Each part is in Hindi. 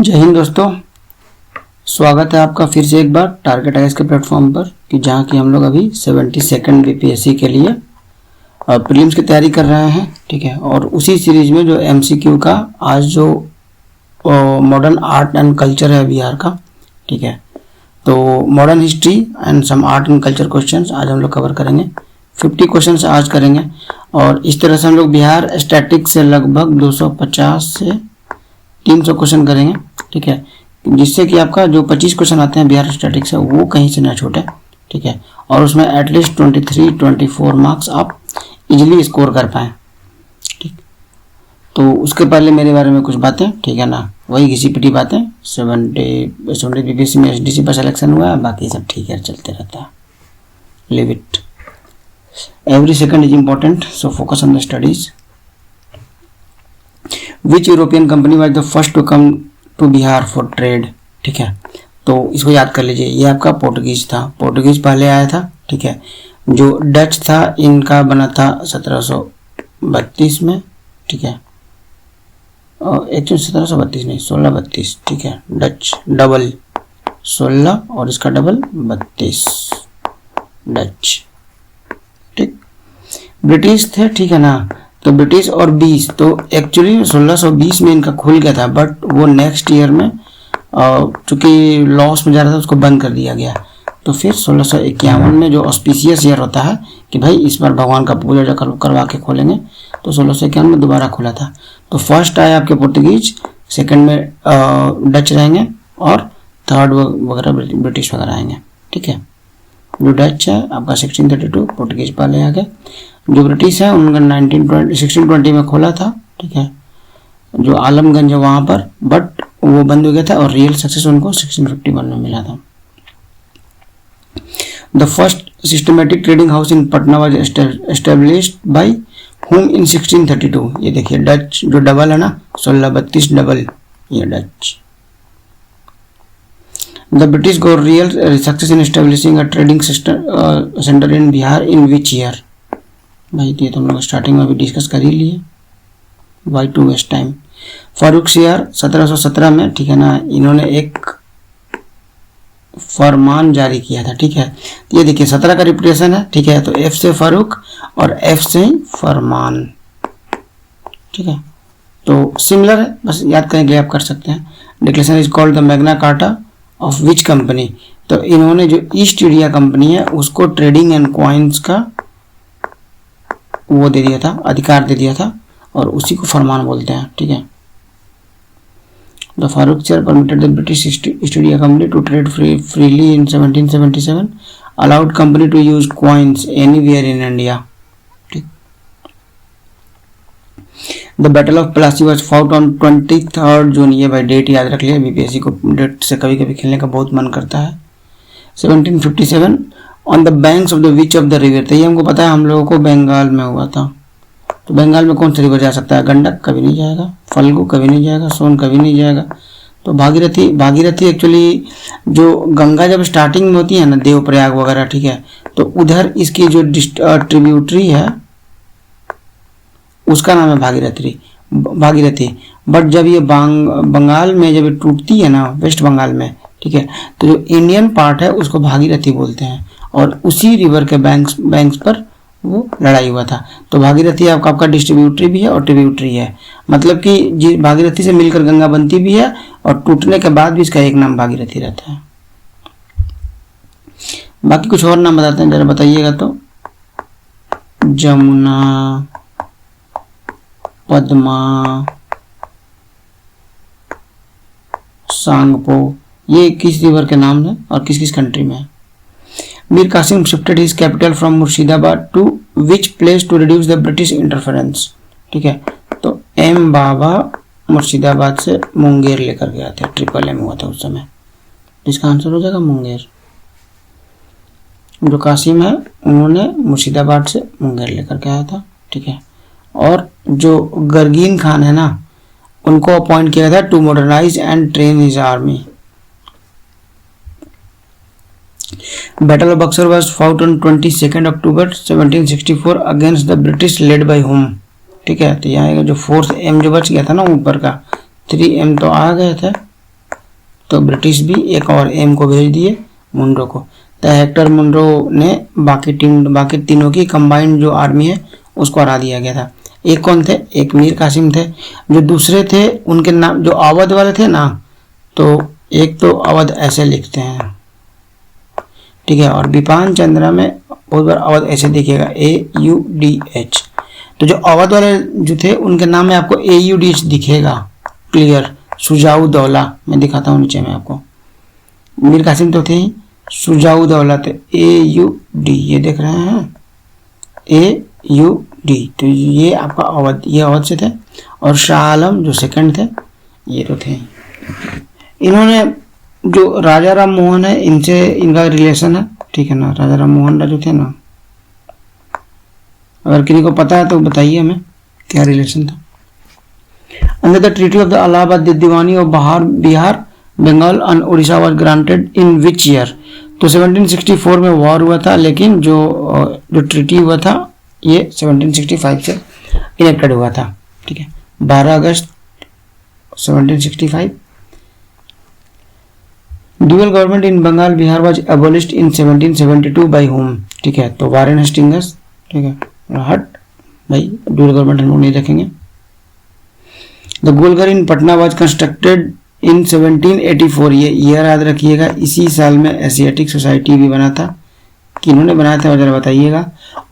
जय हिंद दोस्तों, स्वागत है आपका फिर से एक बार टारगेट आईएएस के प्लेटफॉर्म पर कि जहाँ की हम लोग अभी 72nd बीपीएससी के लिए प्रीलिम्स की तैयारी कर रहे हैं। ठीक है, और उसी सीरीज में जो एमसीक्यू का आज जो मॉडर्न आर्ट एंड कल्चर है बिहार का, ठीक है, तो modern history and some art and culture questions आज हम लोग कवर करेंगे। 50 क्वेश्चंस आज करेंगे और इस तरह से हम लोग बिहार स्टैटिक्स से लगभग 250 से 300 क्वेश्चन करेंगे। ठीक है, जिससे कि आपका जो 25 क्वेश्चन आते हैं बिहार स्टैटिक्स से वो कहीं से ना छूटे। ठीक है, और उसमें एटलीस्ट 23-24 मार्क्स आप इजीली स्कोर कर पाएँ। ठीक, तो उसके पहले मेरे बारे में कुछ बातें, ठीक है ना, वही घिसी पिटी बातें। 70 बीपीएससी में एसडीसी पर सिलेक्शन हुआ है, बाकी सब ठीक है, चलते रहता है। Leave it, every second is important, so focus on the studies. Which European company was the first to come to Bihar for trade. ठीक है, तो इसको याद कर लीजिए, ये आपका पोर्टुगीज था, पोर्टुगीज पहले आया था। ठीक है, जो डच था इनका बना था 1732 में। ठीक है, एक्चुअली 1732 नहीं, 1632। ठीक है, डच डबल 16 और इसका डबल 32 डच। ठीक, ब्रिटिश थे, ठीक है ना, तो ब्रिटिश और 20, तो एक्चुअली 1620 में इनका खुल गया था, बट वो नेक्स्ट ईयर में चूंकि लॉस में जा रहा था उसको बंद कर दिया गया। तो फिर 1651 में जो ऑस्पिशियस ईयर होता है कि भाई इस बार भगवान का पूजा करवा के खोलेंगे, तो 1651 में दोबारा खुला था। तो फर्स्ट आए आपके पोर्तुगीज, सेकंड में डच रहेंगे और थर्ड वगैरह ब्रिटिश वगैरह आएंगे। ठीक है, जो डच है आपका 1632, पोर्तुगीज पहले आ गए। जो ब्रिटिश है उनका 1620 में खोला था। ठीक है, जो आलमगंज है वहाँ पर, बट वो बंद हो गया था और रियल सक्सेस उनको 1651 में मिला था। The first systematic trading house in Patna was established by whom इन 1632। ये देखिए डच जो डबल है ना, 1632 डबल, ये Dutch. The British got real success in establishing a trading center in Bihar in which year? भाई ये तो हम लोग स्टार्टिंग में भी डिस्कस कर ही लिए, why to waste time. Farrukhsiyar 1717 में, ठीक है ना, इन्होंने एक फरमान जारी किया था। ठीक है, ये देखिए 17 का रिपीटेशन है। ठीक है, तो एफ से फारूक और एफ से फरमान। ठीक है, तो सिमिलर है, बस याद करने के लिए आप कर सकते हैं। Declaration is called the Magna carta of which company. तो इन्होंने जो ईस्ट इंडिया कंपनी है उसको ट्रेडिंग एंड कॉइन्स का वो दे दिया था, अधिकार दे दिया था, और उसी को फरमान बोलते हैं। ठीक है, the Farrukhsiyar permitted the British East India Company to trade freely in 1777, allowed company to use coins anywhere in India. The battle of Plassey was fought on 23 June. ये भाई डेट याद रख लिया, बीपीएससी को डेट से कभी कभी खेलने का बहुत मन करता है। 1757 on the banks of the which of the river. तो ये हमको पता है, हम लोगों को बंगाल में हुआ था। तो बंगाल में कौन सा रिवर जा सकता है? गंडक कभी नहीं जाएगा, फल्गु कभी नहीं जाएगा, सोन कभी नहीं जाएगा। तो भागीरथी एक्चुअली जो गंगा जब स्टार्टिंग में होती है ना, देवप्रयाग वगैरह, ठीक है, तो उधर इसकी जो ट्रिब्यूटरी है उसका नाम है भागीरथी। बट जब ये बंगाल में जब टूटती है ना, वेस्ट बंगाल में, ठीक है, तो जो इंडियन पार्ट है उसको भागीरथी बोलते हैं, और उसी रिवर के बैंक्स पर वो लड़ाई हुआ था। तो भागीरथी आपका डिस्ट्रीब्यूटरी भी है और ट्रिब्यूटरी है, मतलब कि भागीरथी से मिलकर गंगा बनती भी है और टूटने के बाद भी इसका एक नाम भागीरथी रहता है। बाकी कुछ और नाम बताते हैं, जरा बताइएगा। तो जमुना, पद्मा, सांगपो, ये किस रिवर के नाम है और किस किस कंट्री में है। Mir Qasim shifted his capital from Murshidabad to which place to reduce the British interference. ठीक है, तो एम बाबा मुर्शिदाबाद से मुंगेर लेकर गया था, ट्रिपल एम हुआ था उस समय, इसका आंसर हो जाएगा मुंगेर। जो कासिम है उन्होंने मुर्शिदाबाद से मुंगेर लेकर के आया था। ठीक है, और जो गरगीन खान है ना, उनको अपॉइंट किया था to modernise and train his army. Battle of Buxar was fought on 22 October 1764 against the British led by whom. ठीक है, तो यहाँ जो 4th M जो बच गया था ना ऊपर का, 3M तो आ गए थे, तो ब्रिटिश भी एक और एम को भेज दिए, मुनरो को। तो हेक्टर मुनरो ने बाकी तीनों की कंबाइंड जो आर्मी है उसको हरा दिया गया था। एक कौन थे? एक मीर कासिम थे। जो दूसरे थे उनके नाम, जो अवध वाले थे ना, तो एक तो अवध ऐसे लिखते हैं, ठीक है, और बिपान चंद्रा में बहुत बार अवध ऐसे दिखेगा, AUDH। तो जो अवध वाले जो थे उनके नाम में आपको AUDH दिखेगा, क्लियर। सुजाऊ दौला, मैं दिखाता हूँ नीचे में आपको। मीर कासिम तो थे ही, सुजाऊ दौला थे AUD, ये देख रहे हैं AUD। तो ये आपका अवध, ये अवध से थे। और शाह आलम जो सेकंड थे, ये तो थे। इन्होंने जो राजा राम मोहन है, इनसे इनका रिलेशन है, ठीक है ना। राजा राम मोहन जो थे ना, अगर किसी को पता है तो बताइए हमें क्या रिलेशन था। Under the treaty of the Allahabad Diwani of Bihar, Bengal and Orissa was granted in which year? तो 1764 में वॉर हुआ था, लेकिन जो ट्रीटी हुआ था ये 1765 से इनेक्टेड हुआ था, ठीक है, 12 August 1765। Dual government in Bengal Bihar was abolished in 1772 by whom? ठीक है, तो वारेन हेस्टिंग्स, ठीक है, हट भाई, ड्यूअल गवर्नमेंट हम लोग नहीं रखेंगे। The Golghar in Patna was constructed in 1784, ये ईयर याद रखिएगा। इसी साल में एशियाटिक सोसाइटी भी बना था। किन्होंने बनाया था जरा बताइएगा।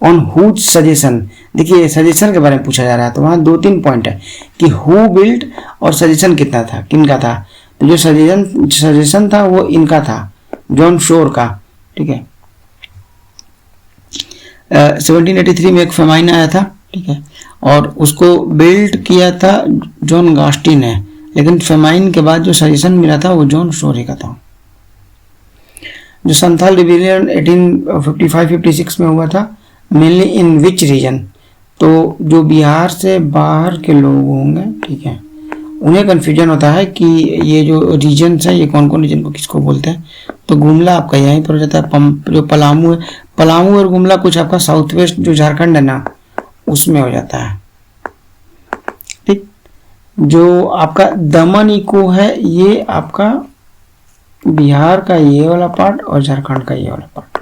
ऑन हुज सजेशन, देखिए सजेशन के बारे में पूछा जा रहा है, तो वहाँ 2-3 पॉइंट है कि हु बिल्ड और सजेशन कितना था, किनका था। तो जो सजेशन था वो इनका था, जॉन शोर का, ठीक है। 1783 में एक फेमाइन आया था, ठीक है, और उसको बिल्ड किया था जॉन गास्टिन ने, लेकिन फेमाइन के बाद जो सजेशन मिला था वो जॉन शोर का था। जो संथाल रिबेलियन 1855-56 में हुआ था, मेनली इन विच रीजन? तो जो बिहार से बाहर के लोग होंगे, ठीक है, उन्हें कन्फ्यूजन होता है कि ये जो रीजन्स है ये कौन कौन रीजन को किसको बोलते हैं। तो गुमला आपका यहीं पर हो जाता है। जो पलामू है, पलामू और गुमला कुछ आपका साउथ वेस्ट जो झारखंड है ना, उसमें हो जाता है, ठीक। जो आपका दमन इको है, ये आपका बिहार का ये वाला पार्ट और झारखंड का ये वाला पार्ट,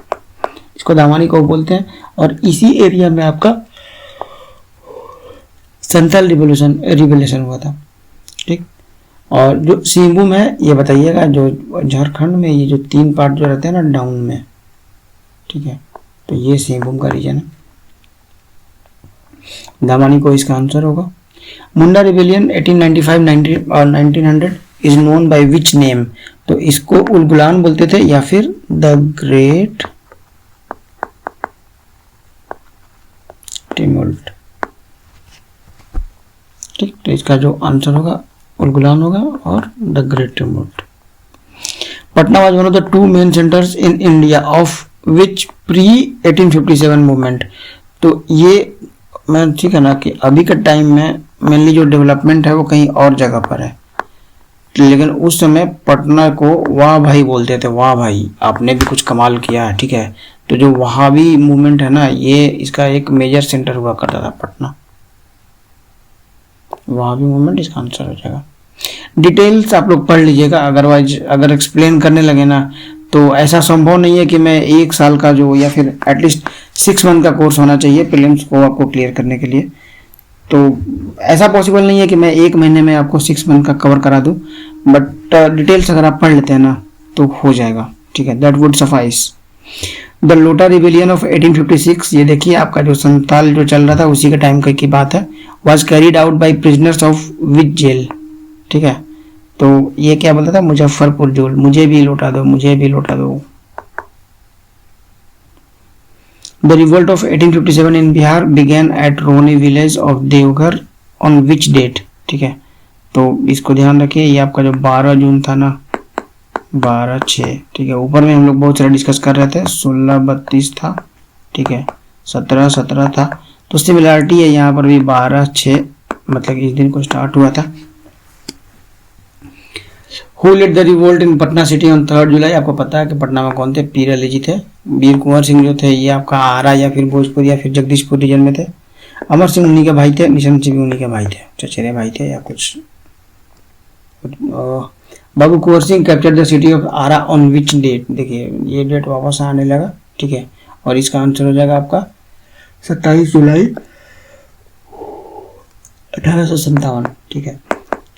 इसको दामन इको बोलते हैं। और इसी एरिया में आपका संथाल रिवोल्यूशन हुआ था, ठीक। और जो सिंहभूम है ये बताइएगा, जो झारखंड में ये जो 3 पार्ट जो रहते हैं ना डाउन में, ठीक है, तो ये सिंहभूम का रीजन है। दामानी को इसका आंसर होगा। मुंडा रिबेलियन 1895 और 1900 is known by which name? तो इसको उलगुलान बोलते थे या फिर द ग्रेट टिमुल्ट, ठीक। तो इसका जो आंसर होगा उलगुलान होगा और the great tumult. Patna was one of the 2 main centres in India of which pre 1857 movement? तो ये मैं, ठीक है ना, कि अभी के टाइम में मेनली जो डेवलपमेंट है वो कहीं और जगह पर है, लेकिन उस समय पटना को वाह भाई बोलते थे, वाह भाई आपने भी कुछ कमाल किया है, ठीक है। तो जो वहाबी मूवमेंट है ना, ये इसका एक मेजर सेंटर हुआ करता था पटना। वहाबी मूवमेंट इसका आंसर हो जाएगा। डिटेल्स आप लोग पढ़ लीजिएगा, अदरवाइज अगर एक्सप्लेन करने लगे ना तो ऐसा संभव नहीं है कि मैं 1 साल का जो, या फिर एटलीस्ट 6 मंथ का कोर्स होना चाहिए प्रीलिम्स को आपको क्लियर करने के लिए। तो ऐसा पॉसिबल नहीं है कि मैं 1 महीने में आपको 6 मंथ का कवर करा दूं, बट डिटेल्स अगर आप पढ़ लेते हैं ना तो हो जाएगा, ठीक है, दैट वुड सफाइस। द लोटा रिबेलियन ऑफ 1856, ये देखिए आपका जो संताल जो चल रहा था उसी के टाइम की बात है। Was carried out by prisoners of which jail? ठीक है, तो ये क्या बोलता था? मुजफ्फरपुर जेल, मुझे भी लौटा दो, मुझे भी लौटा दो। The revolt of 1857 in Bihar began at Roni village of Devghar on which date? ठीक है, तो इसको ध्यान रखिए, ये आपका जो 12 जून था ना, 12/6, ठीक है। ऊपर में हम लोग बहुत सारा डिस्कस कर रहे थे, 16/32 था, ठीक है, 17/17 था, तो सिमिलरिटी है यहाँ पर भी 12/6, मतलब इस दिन को स्टार्ट हुआ था। Who led the revolt in Patna city on 3rd जुलाई? आपको पता है कि पटना में कौन थे? पीर अली जी थे। वीर कुंवर सिंह जो थे ये आपका आरा या फिर भोजपुर या फिर जगदीशपुर रीजन में थे। अमर सिंह उन्हीं के भाई थे, निशन सिंह भी उन्हीं के भाई थे, चचेरे भाई थे या कुछ। Babu Kunwar Singh capture the city of Arrah on which date. देखिए ये डेट वापस आने लगा, ठीक है, और इसका आंसर हो जाएगा आपका 27 जुलाई 1857, ठीक है।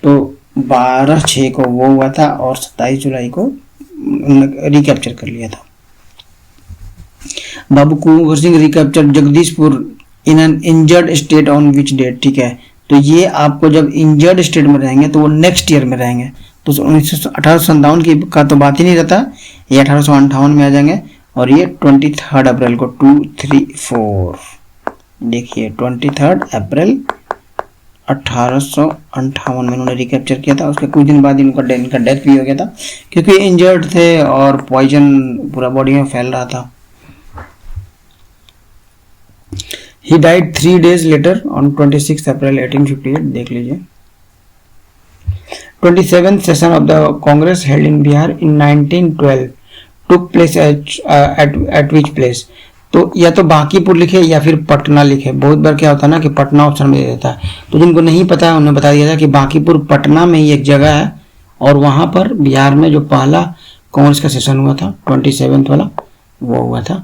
तो 12/6 को वो हुआ था और 27 जुलाई को रिकैप्चर कर लिया था। Babu Kunwar Singh recapture Jagdishpur in an injured state on which date, ठीक है। तो ये आपको जब इंजर्ड स्टेट में रहेंगे तो वो नेक्स्ट ईयर में रहेंगे, तो 1857 की का तो बात ही नहीं रहता, ये 1858 में आ जाएंगे और ये 23 अप्रैल को 234, देखिए 23 अप्रैल 1858 में उन्होंने रिकैप्चर किया था। उसके कुछ दिन बाद इनका डेथ भी हो गया था क्योंकि इंजर्ड थे और पॉइजन पूरा बॉडी में फैल रहा था। He died 3 days later on 26 April 1858, देख लीजिए। 27th session of the Congress held in Bihar in 1912 took place at which place? तो या तो बांकीपुर लिखे या फिर पटना लिखे। बहुत बार क्या होता है ना कि पटना ऑप्शन में दे देता है, तो जिनको नहीं पता है उन्हें बता दिया जाए कि बांकीपुर पटना में ही एक जगह है और वहां पर बिहार में जो पहला कांग्रेस का सेशन हुआ था 27th वाला वो हुआ था,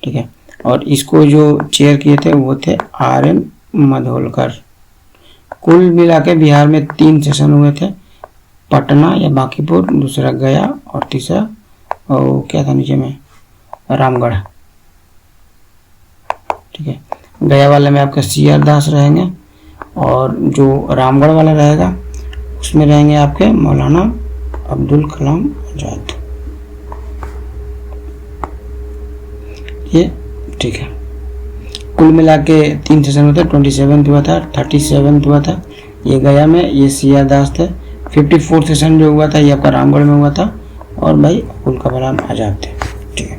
ठीक है। और इसको जो चेयर किए थे वो थे RN मधोलकर। कुल मिला के बिहार में 3 सेशन हुए थे, पटना या बांकीपुर, दूसरा गया और तीसरा और क्या था नीचे में रामगढ़, ठीक है। गया वाले में आपके CR दास रहेंगे और जो रामगढ़ वाला रहेगा उसमें रहेंगे आपके मौलाना अब्दुल कलाम आजाद, ये ठीक है। कुल मिला के 3 सेशन हुआ था, 27 हुआ था, 37 हुआ था ये गया में, ये CR दास थे। 54 सेशन जो हुआ था ये आपका रामगढ़ में हुआ था और भाई अब्दुल कलाम आजाद थे, ठीक है।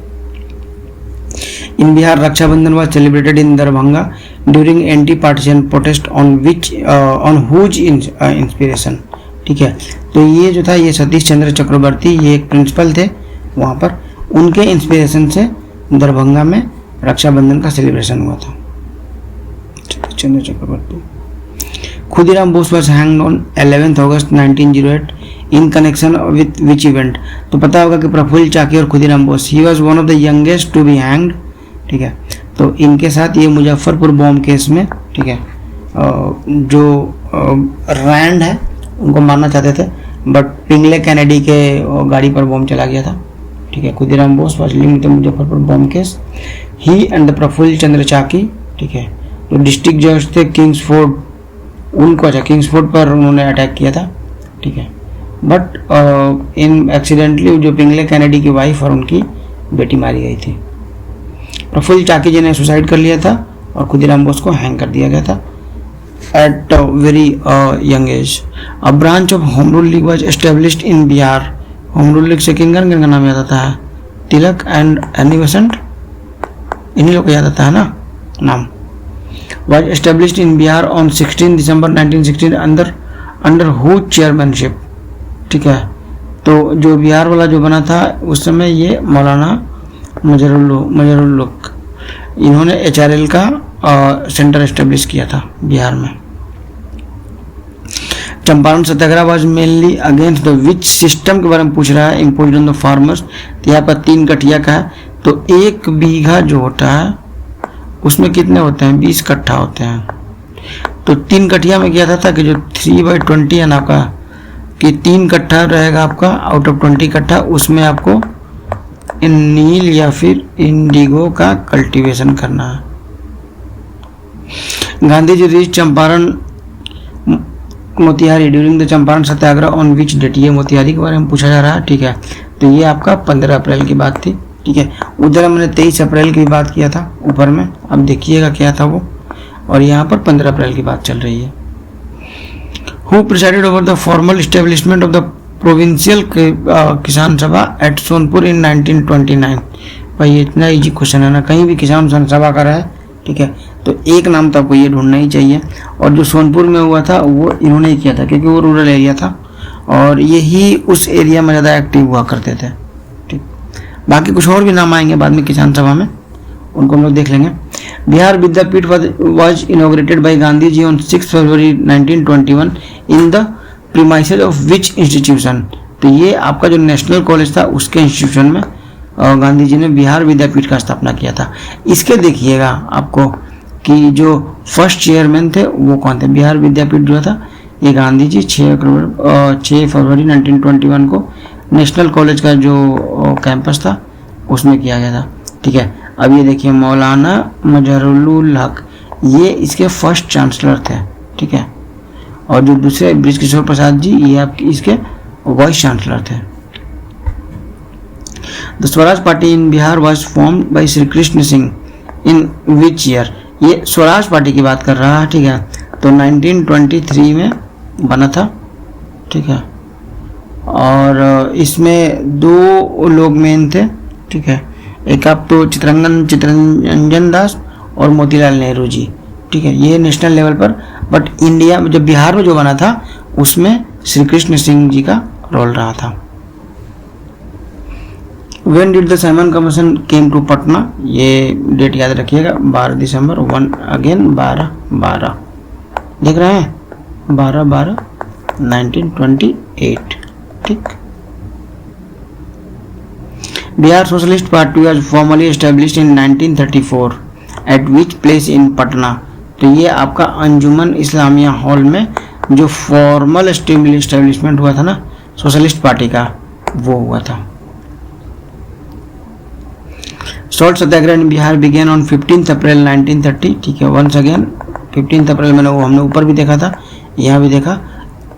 In Bihar Rakshabandhan was celebrated in Darbhanga during anti partition protest on which on whose inspiration, ठीक है। तो ये जो था ये सतीश चंद्र चक्रवर्ती, ये एक प्रिंसिपल थे वहाँ पर, उनके इंस्पिरेशन से दरभंगा में रक्षाबंधन का सेलिब्रेशन हुआ था, Chandra Chakraborty. Khudiram Bose was hanged on 11 August 1908 in connection with which event. तो पता होगा कि प्रफुल्ल चाकी और Khudiram Bose, he was one of the youngest to be hanged, ठीक है। तो इनके साथ ये मुजफ्फरपुर बॉम्ब केस में, ठीक है, जो रैंड है उनको मारना चाहते थे बट पिंगले कैनेडी के गाड़ी पर बॉम्ब चला गया था, ठीक है। Khudiram Bose was linked to Muzaffarpur bomb case, he and the Prafulla Chandra Chaki, ठीक है। जो डिस्ट्रिक्ट जज थे किंग्सफोर्ड, उनको अच्छा किंग्सफोर्ड पर उन्होंने अटैक किया था, ठीक है। बट इन एक्सीडेंटली जो पिंगले कैनेडी की वाइफ और उनकी बेटी मारी गई थी। प्रफुल्ल चाकी जी ने सुसाइड कर लिया था और खुदीराम बोस को हैंग कर दिया गया था at very young age. A branch of home rule league was established in Bihar. Home rule league से किन का नाम याद आता है? तिलक एंड एनी बेसेंट, इन्हीं लोग को याद आता है ना नाम। was established in Bihar on 16 December 1916 under whose chairmanship, ठीक है। तो जो बिहार वाला जो बना था उस समय ये मौलाना मजरुल हक, इन्होंने HRL का सेंटर एस्टेब्लिश किया था बिहार में। Champaran Satyagraha was mainly against the which system के बारे में पूछ रहा है, इम्पोज्ड ऑन द फार्मर्स। तो यहाँ पर 3 कठिया का है, तो 1 बीघा जो होता है उसमें कितने होते हैं? 20 कट्ठा होते हैं। तो 3 कठिया में क्या था कि जो 3/20 है ना आपका, कि 3 कट्ठा रहेगा आपका आउट ऑफ 20 कट्ठा, उसमें आपको नील या फिर इंडिगो का कल्टीवेशन करना है। Gandhi ji reach Champaran Motihari during the Champaran Satyagraha on which date, ये मोतिहारी के बारे में पूछा जा रहा है, ठीक है। तो ये आपका 15 अप्रैल की बात थी, ठीक है। उधर हमने 23 अप्रैल की बात किया था ऊपर में, अब देखिएगा क्या था वो, और यहाँ पर 15 अप्रैल की बात चल रही है। Who presided over the formal establishment of the provincial किसान सभा एट सोनपुर इन 1929। भाई इतना इजी क्वेश्चन है ना, कहीं भी किसान सभा का रहा है, ठीक है, तो एक नाम तो आपको ये ढूंढना ही चाहिए। और जो सोनपुर में हुआ था वो इन्होंने ही किया था क्योंकि वो रूरल एरिया था और यही उस एरिया में ज़्यादा एक्टिव हुआ करते थे, ठीक। बाकी कुछ और भी नाम आएंगे बाद में किसान सभा में, उनको हम लोग देख लेंगे। Bihar Vidyapeeth was inaugurated by Gandhi ji on 6 February 1921 in the premises of which institution. तो ये आपका जो नेशनल कॉलेज था उसके इंस्टीट्यूशन में गांधी जी ने बिहार विद्यापीठ का स्थापना किया था। इसके देखिएगा आपको कि जो फर्स्ट चेयरमैन थे वो कौन थे। बिहार विद्यापीठ जो था ये गांधी जी 6 फरवरी 1921 को नेशनल कॉलेज का जो कैंपस था उसमें किया गया था। ठीक है, अब ये देखिए मौलाना मजहरुल हक ये इसके फर्स्ट चांसलर थे। ठीक है, और जो दूसरे बृजकिशोर प्रसाद जी ये आपके इसके वाइस चांसलर थे। The Swaraj party in Bihar was formed by Shri Krishna Singh in which year. ये स्वराज पार्टी की बात कर रहा है। ठीक है, तो 1923 में बना था। ठीक है, और इसमें 2 लोग मेन थे। ठीक है, एक आप तो चितरंजन दास और मोतीलाल नेहरू जी। ठीक है, ये नेशनल लेवल पर, बट इंडिया में जब बिहार में जो बना था उसमें श्री कृष्ण सिंह जी का रोल रहा था। When did the Simon Commission came to Patna, ये डेट याद रखिएगा 12 दिसंबर 12 देख रहे हैं 12 1928। ठीक, Bihar socialist party was formally established in 1934 at which place in Patna. तो ये आपका अंजुमन इस्लामिया हॉल में जो फॉर्मल एस्टेब्लिशमेंट हुआ था ना सोशलिस्ट पार्टी का, वो हुआ था। Salt satyagraha in Bihar began on 15 April 1930। ठीक है, वंस अगेन 15 अप्रैल मैंने वो हमने ऊपर भी देखा था, यहाँ भी देखा।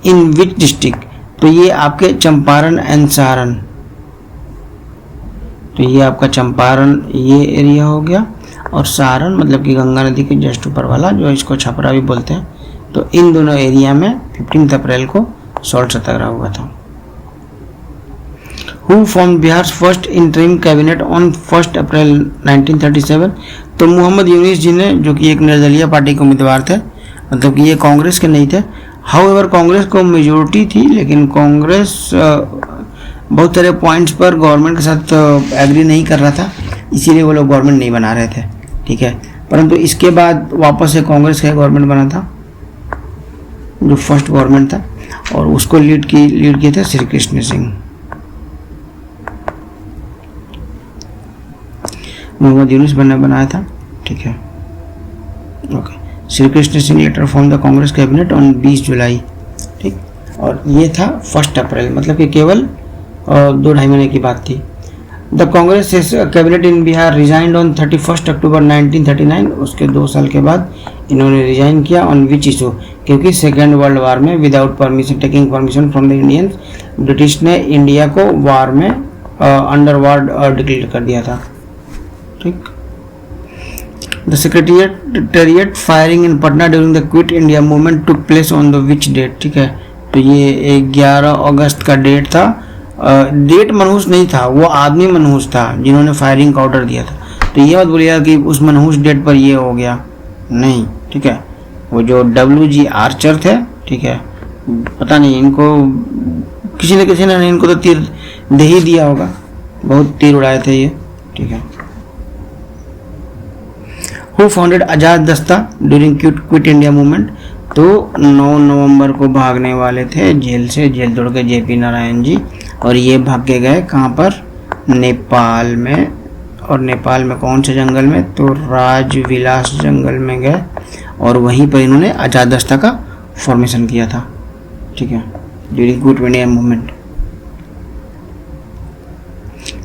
इन विच डिस्ट्रिक्ट, तो ये आपके चंपारण एंड सारण, तो ये आपका चंपारण ये एरिया हो गया, और सारण मतलब कि गंगा नदी के जस्ट ऊपर वाला जो इसको छपरा भी बोलते हैं। तो इन दोनों एरिया में 15 अप्रैल को सॉल्ट सत्याग्रह हुआ था। Who formed Bihar first interim cabinet on 1 अप्रैल 1937। तो मोहम्मद यूनिस जी ने, जो कि एक निर्दलीय पार्टी के उम्मीदवार थे, मतलब कि ये कांग्रेस के नहीं थे। हाउएवर कांग्रेस को मेजोरिटी थी, लेकिन कांग्रेस बहुत सारे पॉइंट्स पर गवर्नमेंट के साथ एग्री नहीं कर रहा था, इसीलिए वो लोग गवर्नमेंट नहीं बना रहे थे। ठीक है, परंतु इसके बाद वापस से कांग्रेस का गवर्नमेंट बना था, जो फर्स्ट गवर्नमेंट था, और उसको लीड किए थे श्री कृष्ण सिंह। मोहम्मद यूनुस बनाया था। ठीक है, okay. Shri Krishna Singh later form the Congress cabinet on 20 July. ठीक, और ये था 1 अप्रैल, मतलब कि केवल 2-2.5 महीने की बात थी। The Congress cabinet in Bihar resigned on 31 October 1939। उसके 2 साल के बाद इन्होंने रिजाइन किया। ऑन विच इशू, क्योंकि सेकेंड वर्ल्ड वार में without permission taking permission from the Indians, British ने इंडिया को वार में अंडर वार डिक्लेयर कर दिया था। ठीक, the secretariat firing in Patna during the quit India movement took place on the which date. ठीक है, तो ये 11 अगस्त का डेट था। डेट मनहूस नहीं था, वो आदमी मनहूस था जिन्होंने फायरिंग का ऑर्डर दिया था। तो ये मत बोलिएगा कि उस मनहूस डेट पर ये हो गया, नहीं। ठीक है, वो जो WG आर्चर थे, ठीक है, पता नहीं इनको किसी ने इनको तो तीर दे ही दिया होगा, बहुत तीर उड़ाए थे ये। ठीक है, हु फाउंडेड आजाद दस्ता ड्यूरिंग क्विट इंडिया मूवमेंट। तो 9 नवंबर को भागने वाले थे जेल से, जेल तोड़ के JP नारायण जी, और ये भाग के गए कहाँ पर, नेपाल में। और नेपाल में कौन से जंगल में, तो राजविलास जंगल में गए, और वहीं पर इन्होंने आजाद दस्ता का फॉर्मेशन किया था। ठीक है, ड्यूरिंग क्विट इंडिया मूवमेंट।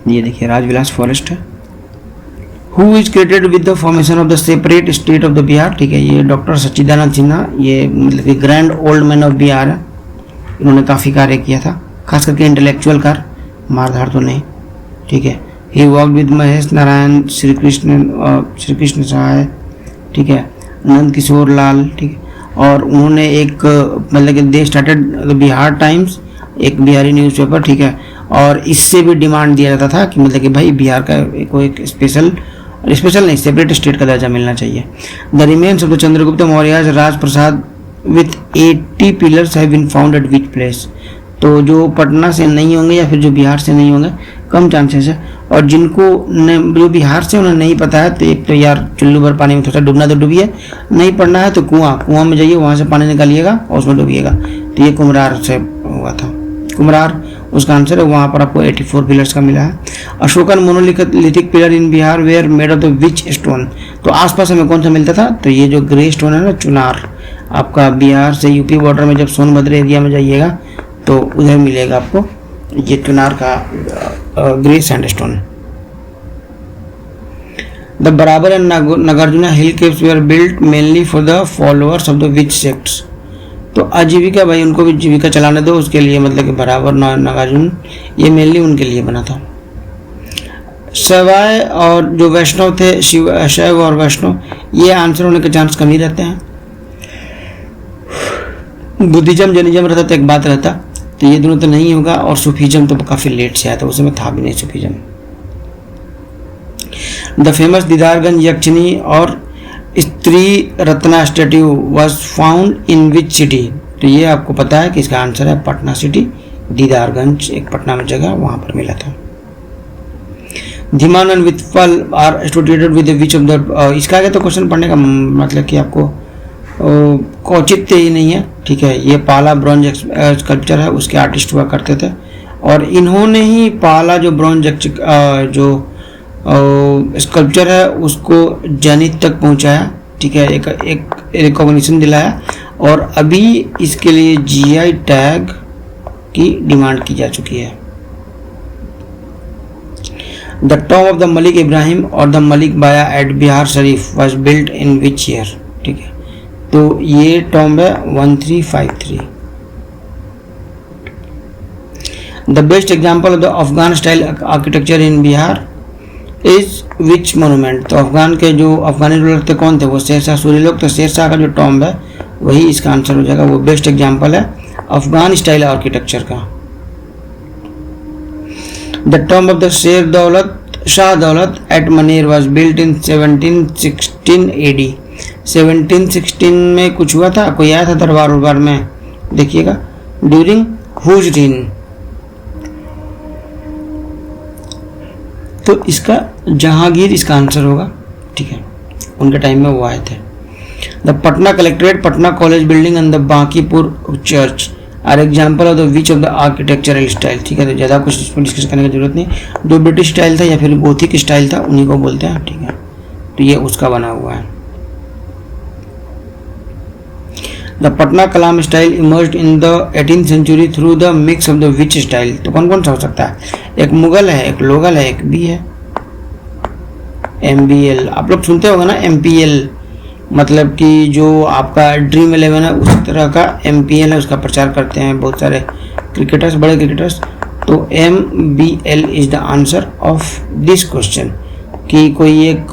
ये देखिए राजविलास फॉरेस्ट है। Who is credited with the formation of the separate state of the Bihar. ठीक है, ये डॉक्टर सच्चिदानंद सिन्हा, ये मतलब कि grand old man of Bihar है। इन्होंने काफ़ी कार्य किया था, खास करके इंटेलेक्चुअल कार्य, मारधाड़ तो नहीं। ठीक है, ही वर्क विद महेश नारायण, श्री कृष्ण सहाय, ठीक है, नंद किशोर लाल। ठीक है, और उन्होंने एक मतलब कि they started the Bihar times, एक बिहारी न्यूज़पेपर। ठीक है, और इससे भी डिमांड दिया जाता था कि मतलब कि भाई बिहार का कोई एक स्पेशल नहीं, सेपरेट स्टेट का दर्जा मिलना चाहिए। The remains of the Chandragupta Maurya Raj Prasad with 80 pillars have been found at which place. तो जो पटना से नहीं होंगे या फिर जो बिहार से नहीं होंगे, कम चांसेस है। और जिनको जो बिहार से उन्हें नहीं पता है, तो एक तो यार चुल्लू भर पानी में थोड़ा डूबना तो डूबिए, नहीं पढ़ना है तो कुआं में जाइए, वहाँ से पानी निकालिएगा और उसमें डूबिएगा। तो ये कुम्हरार से हुआ था, कुमरार उसका आंसर है, वहाँ पर आपको 84 पिलर्स का मिला है। Ashokan monolithic pillar in Bihar were made of the which stone, तो आसपास हमें कौन सा मिलता था, तो ये जो ग्रे स्टोन है ना, चुनार, आपका बिहार से यूपी बॉर्डर में जब सोनभद्र एरिया में जाइएगा तो उधर मिलेगा आपको ये चुनार का grey sandstone. The Barabar and Nagarjuna hill caves were built mainly for the followers of the which sects, तो आजीविका, भाई उनको भी जीविका चलाने दो, उसके लिए मतलब कि बराबर नागार्जुन ये मेनली उनके लिए बना था। शैवाय और जो वैष्णव थे, शैव और वैष्णव, ये आंसर होने के चांस कम ही रहते हैं। बुद्धिज्म जैनिज्म रहता तो एक बात रहता, तो ये दोनों तो नहीं होगा, और सूफीज्म तो काफ़ी लेट से आया था, उस समय था भी नहीं सूफीज्म। द फेमस दीदारगंज यक्षिनी और स्त्री Ratna statute was found in which city, तो ये आपको पता है कि इसका आंसर है पटना सिटी। दीदारगंज एक पटना में जगह, वहां पर मिला था। धीमान एंड विथफल are associated with which of the, इसका आगे तो क्वेश्चन पढ़ने का मतलब कि आपको औचित्य ही नहीं है, ठीक है। ये पाला ब्रॉन्ज स्कल्पचर है, उसके आर्टिस्ट हुआ करते थे, और इन्होंने ही पाला जो ब्रॉन्ज जो स्कल्पचर है उसको जेनिथ तक पहुंचाया, ठीक है, एक रिकॉग्निशन दिलाया, और अभी इसके लिए जीआई टैग की डिमांड की जा चुकी है। The tomb of the Malik Ibrahim और the Malik Baya at Bihar Sharif was built in which year, ठीक है, तो ये टॉम्ब है 1353। The best example of the Afghan style architecture in Bihar is which monument, तो अफगान के जो अफगानी रूलर थे कौन थे, वो शेरशाह सूरी लोग, तो शेरशाह का जो टॉम्ब है वही इसका आंसर हो जाएगा, वो बेस्ट एग्जाम्पल है अफगान स्टाइल आर्किटेक्चर का। The tomb of the Sher Daulat Shah Daulat at Maner was built in 1716 AD, 1716 में कुछ हुआ था, कोई आया था दरबार उरबार में, देखिएगा, ड्यूरिंग हुज रीन, तो इसका जहांगीर इसका आंसर होगा, ठीक है, उनके टाइम में वो आए थे। The Patna collectorate, Patna college building and the Bankipur church are example of the which of the architectural style, ठीक है, तो ज़्यादा कुछ इसमें डिस्कस करने की जरूरत नहीं, जो ब्रिटिश स्टाइल था या फिर गोथिक स्टाइल था उन्हीं को बोलते हैं, ठीक है, तो ये उसका बना हुआ है। The Patna Kalam style emerged in the 18th century through the mix of the which style, तो कौन कौन सा हो सकता है, एक मुगल है, एक लोगल है, एक बी है, MBL, आप लोग सुनते होगा ना MPL, मतलब कि जो आपका ड्रीम 11 है उसी तरह का MPL है, उसका प्रचार करते हैं बहुत सारे क्रिकेटर्स, बड़े क्रिकेटर्स, तो MBL is the answer of this question, कि कोई एक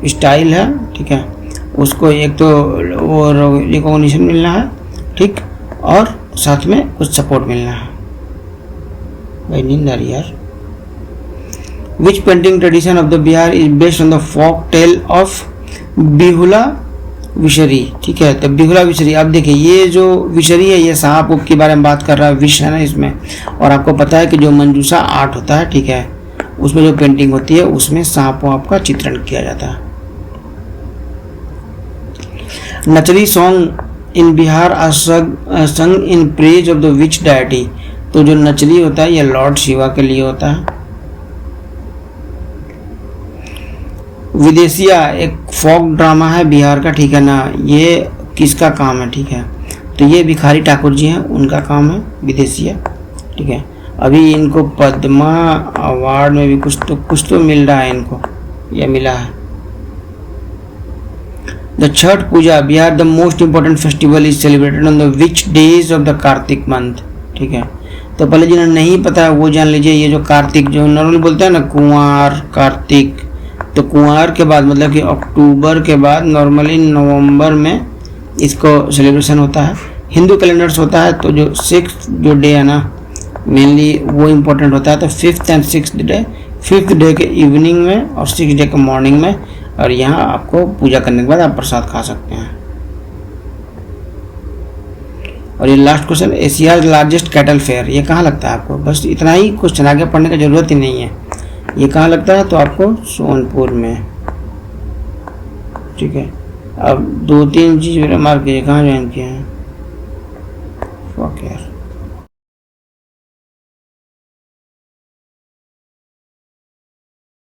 स्टाइल है, ठीक है, उसको एक तो वो रिकॉग्निशन मिलना है, ठीक, और साथ में कुछ सपोर्ट मिलना है। भाई नींद आ रही यार। Which painting tradition of the Bihar is based on the folk tale of Bihula Bishari, ठीक है, तो बिहुला विशरी, अब देखिए ये जो विशरी है ये सांप के बारे में बात कर रहा है, विष है ना इसमें, और आपको पता है कि जो मंजूषा आर्ट होता है, ठीक है, उसमें जो पेंटिंग होती है उसमें सांप आपका चित्रण किया जाता है। नचरी सॉन्ग इन बिहार आर संग in praise of the which deity, तो जो नचरी होता है ये लॉर्ड शिवा के लिए होता है। विदेशिया एक फोक ड्रामा है बिहार का, ठीक है ना, ये किसका काम है, ठीक है, तो ये भिखारी ठाकुर जी हैं, उनका काम है विदेशिया, ठीक है, अभी इनको पद्मा अवार्ड में भी कुछ तो मिल रहा है, इनको ये मिला है। The Chhath Puja Bihar the most important festival is celebrated on the which days of the Kartik month, ठीक है, तो पहले जिन्हें नहीं पता है वो जान लीजिए, ये जो कार्तिक जो नॉर्मली बोलते हैं ना कुंवार कार्तिक, तो कुंवार के बाद मतलब कि अक्टूबर के बाद नॉर्मली नवंबर में इसको सेलिब्रेशन होता है। हिंदू कैलेंडर्स होता है तो जो 6th जो डे है ना मेनली वो इम्पोर्टेंट होता है, तो 5th and 6th day, 5th day के इवनिंग में और 6th डे के मॉर्निंग में, और यहाँ आपको पूजा करने के बाद आप प्रसाद खा सकते हैं। और ये last question, Asia largest cattle fair, ये कहाँ लगता है आपको, बस इतना ही, क्वेश्चन आगे पढ़ने की जरूरत ही नहीं है, ये कहाँ लगता है, तो आपको सोनपुर में, ठीक है। अब 2-3 चीज मेरा मार्क कीजिए, कहाँ ज्वाइन किए हैं, यार।